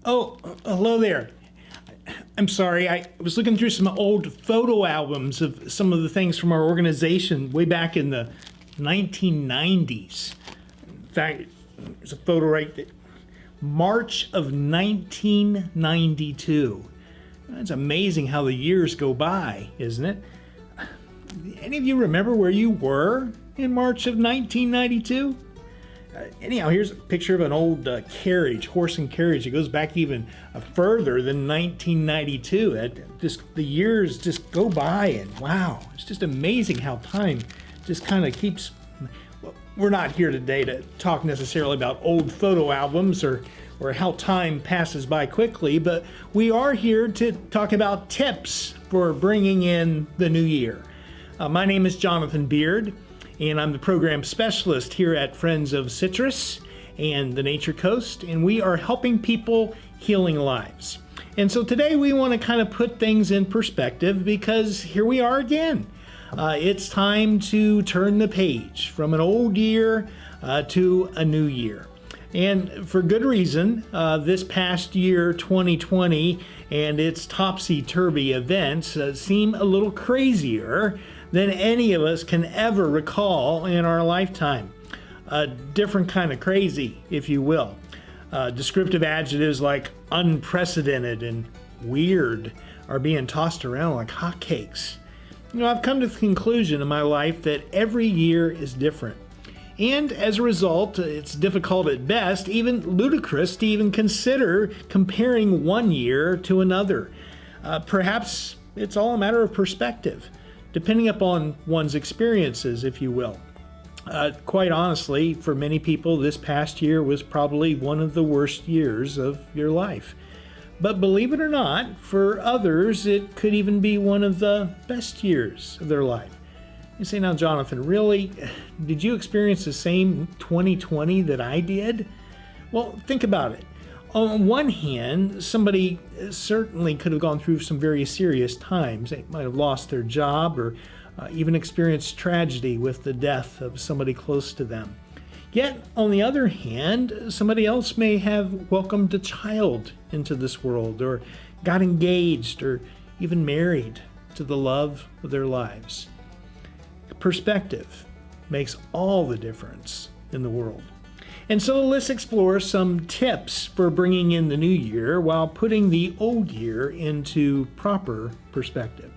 Oh, hello there. I'm sorry, I was looking through some old photo albums of some of the things from our organization way back in the 1990s. In fact, there's a photo right there. March of 1992. It's amazing how the years go by, isn't it? Any of you remember where you were in March of 1992? Anyhow, here's a picture of an old carriage, horse and carriage. It goes back even further than 1992. The years just go by, and wow, it's just amazing how time just kind of keeps. Well, we're not here today to talk necessarily about old photo albums or how time passes by quickly, but we are here to talk about tips for bringing in the new year. My name is Jonathan Beard, and I'm the program specialist here at Friends of Citrus and the Nature Coast, and we are helping people healing lives. And so today we want to kind of put things in perspective because here we are again. It's time to turn the page from an old year to a new year. And for good reason. This past year, 2020, and its topsy-turvy events seem a little crazier than any of us can ever recall in our lifetime. A different kind of crazy, if you will. Descriptive adjectives like unprecedented and weird are being tossed around like hotcakes. I've come to the conclusion in my life that every year is different. And as a result, it's difficult at best, even ludicrous, to even consider comparing one year to another. Perhaps it's all a matter of perspective, depending upon one's experiences, if you will. Quite honestly, for many people, this past year was probably one of the worst years of your life. But believe it or not, for others, it could even be one of the best years of their life. You say, now, Jonathan, really? Did you experience the same 2020 that I did? Well, think about it. On one hand, somebody certainly could have gone through some very serious times. They might have lost their job or even experienced tragedy with the death of somebody close to them. Yet, on the other hand, somebody else may have welcomed a child into this world or got engaged or even married to the love of their lives. Perspective makes all the difference in the world. And so let's explore some tips for bringing in the new year while putting the old year into proper perspective.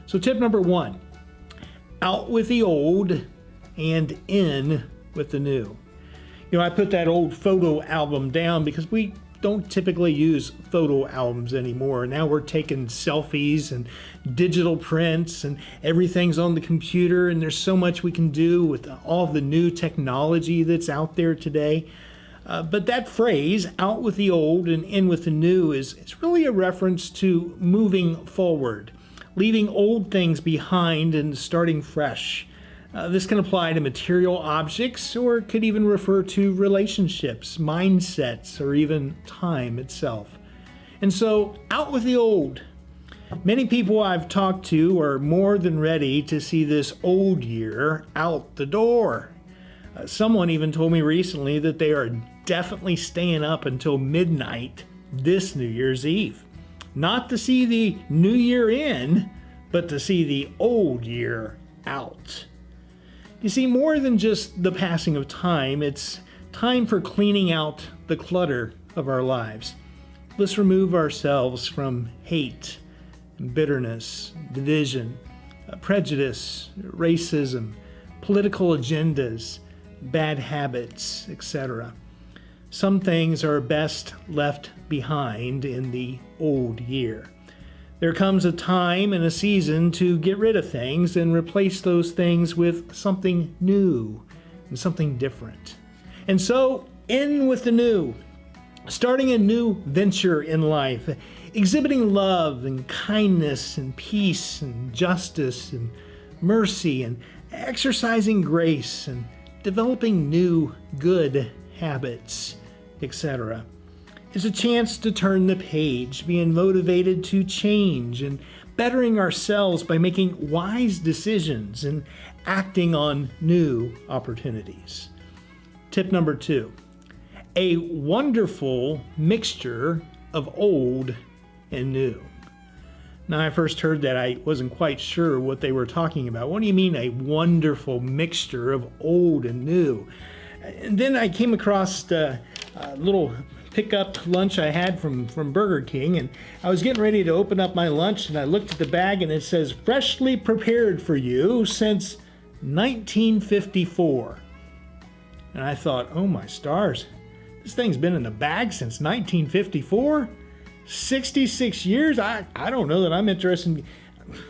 So tip number 1, out with the old and in with the new. I put that old photo album down because we don't typically use photo albums anymore. Now we're taking selfies and digital prints and everything's on the computer, and there's so much we can do with all the new technology that's out there today. But that phrase, out with the old and in with the new, is really a reference to moving forward, leaving old things behind and starting fresh. This can apply to material objects, or it could even refer to relationships, mindsets, or even time itself. And so, out with the old. Many people I've talked to are more than ready to see this old year out the door. Someone even told me recently that they are definitely staying up until midnight this New Year's Eve. Not to see the new year in, but to see the old year out. You see, more than just the passing of time, it's time for cleaning out the clutter of our lives. Let's remove ourselves from hate, bitterness, division, prejudice, racism, political agendas, bad habits, etc. Some things are best left behind in the old year. There comes a time and a season to get rid of things and replace those things with something new and something different. And so, in with the new, starting a new venture in life, exhibiting love and kindness and peace and justice and mercy and exercising grace and developing new good habits, etc. Is a chance to turn the page, being motivated to change and bettering ourselves by making wise decisions and acting on new opportunities. Tip number 2, a wonderful mixture of old and new. Now, I first heard that, I wasn't quite sure what they were talking about. What do you mean, a wonderful mixture of old and new? And then I came across a little pickup lunch I had from Burger King, and I was getting ready to open up my lunch, and I looked at the bag, and it says, freshly prepared for you since 1954. And I thought, oh my stars, this thing's been in the bag since 1954? 66 years? I don't know that I'm interested.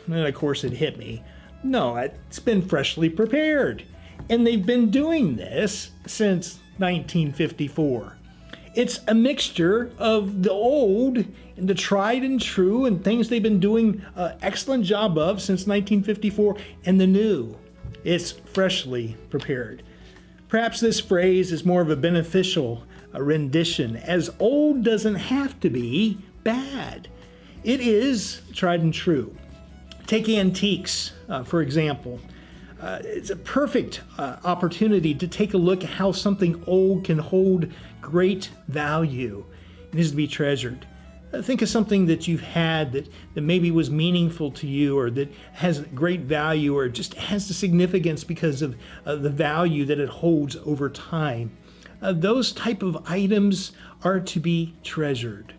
And of course it hit me. No, it's been freshly prepared. And they've been doing this since 1954. It's a mixture of the old and the tried and true and things they've been doing an excellent job of since 1954, and the new. It's freshly prepared. Perhaps this phrase is more of a beneficial rendition, as old doesn't have to be bad. It is tried and true. Take antiques, for example. It's a perfect opportunity to take a look at how something old can hold great value. It is to be treasured. Think of something that you've had that maybe was meaningful to you, or that has great value, or just has the significance because of the value that it holds over time. Those type of items are to be treasured.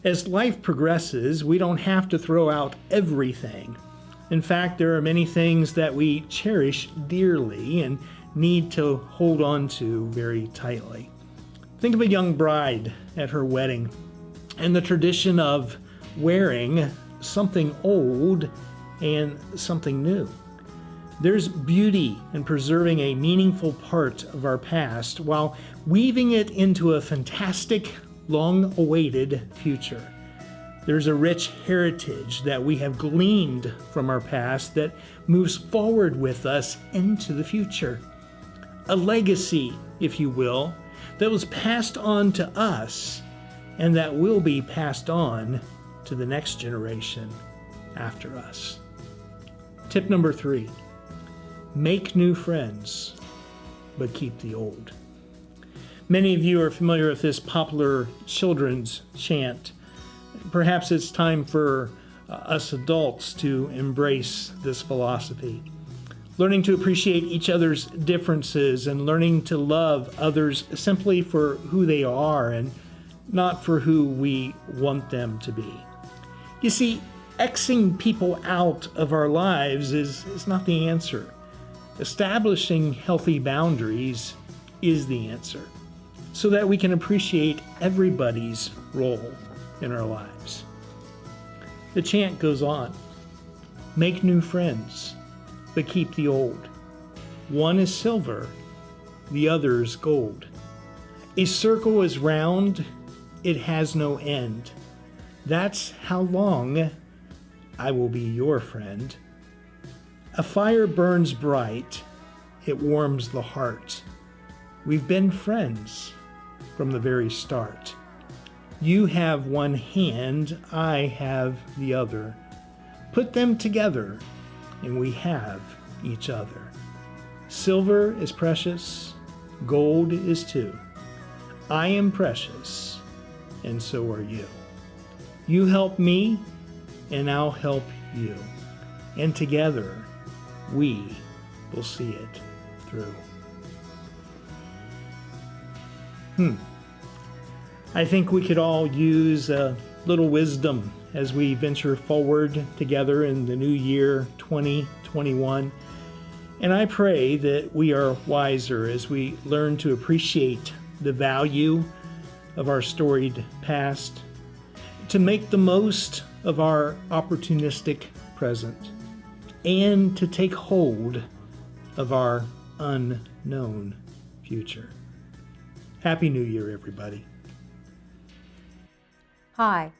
As life progresses, we don't have to throw out everything. In fact, there are many things that we cherish dearly and need to hold on to very tightly. Think of a young bride at her wedding and the tradition of wearing something old and something new. There's beauty in preserving a meaningful part of our past while weaving it into a fantastic, long-awaited future. There's a rich heritage that we have gleaned from our past that moves forward with us into the future. A legacy, if you will, that was passed on to us and that will be passed on to the next generation after us. Tip number 3. Make new friends, but keep the old. Many of you are familiar with this popular children's chant. Perhaps it's time for us adults to embrace this philosophy. Learning to appreciate each other's differences and learning to love others simply for who they are and not for who we want them to be. You see, Xing people out of our lives is not the answer. Establishing healthy boundaries is the answer, so that we can appreciate everybody's role in our lives. The chant goes on. Make new friends, but keep the old. One is silver, the other is gold. A circle is round, it has no end. That's how long I will be your friend. A fire burns bright, it warms the heart. We've been friends from the very start. You have one hand, I have the other. Put them together, and we have each other. Silver is precious, gold is too. I am precious, and so are you. You help me, and I'll help you. And together, we will see it through. I think we could all use a little wisdom as we venture forward together in the new year 2021. And I pray that we are wiser as we learn to appreciate the value of our storied past, to make the most of our opportunistic present, and to take hold of our unknown future. Happy New Year, everybody. Hi,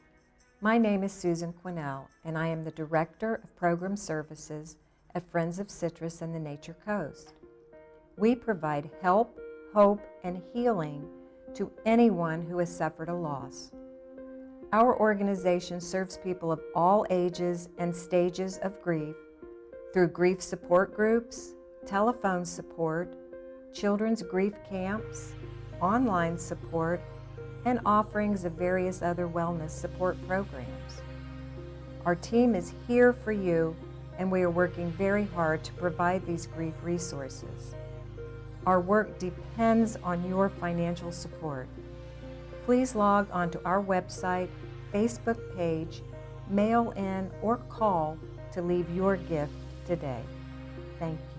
my name is Susan Quinnell, and I am the Director of Program Services at Friends of Citrus and the Nature Coast. We provide help, hope, and healing to anyone who has suffered a loss. Our organization serves people of all ages and stages of grief through grief support groups, telephone support, children's grief camps, online support, and offerings of various other wellness support programs. Our team is here for you, and we are working very hard to provide these grief resources. Our work depends on your financial support. Please log onto our website, Facebook page, mail in, or call to leave your gift today. Thank you.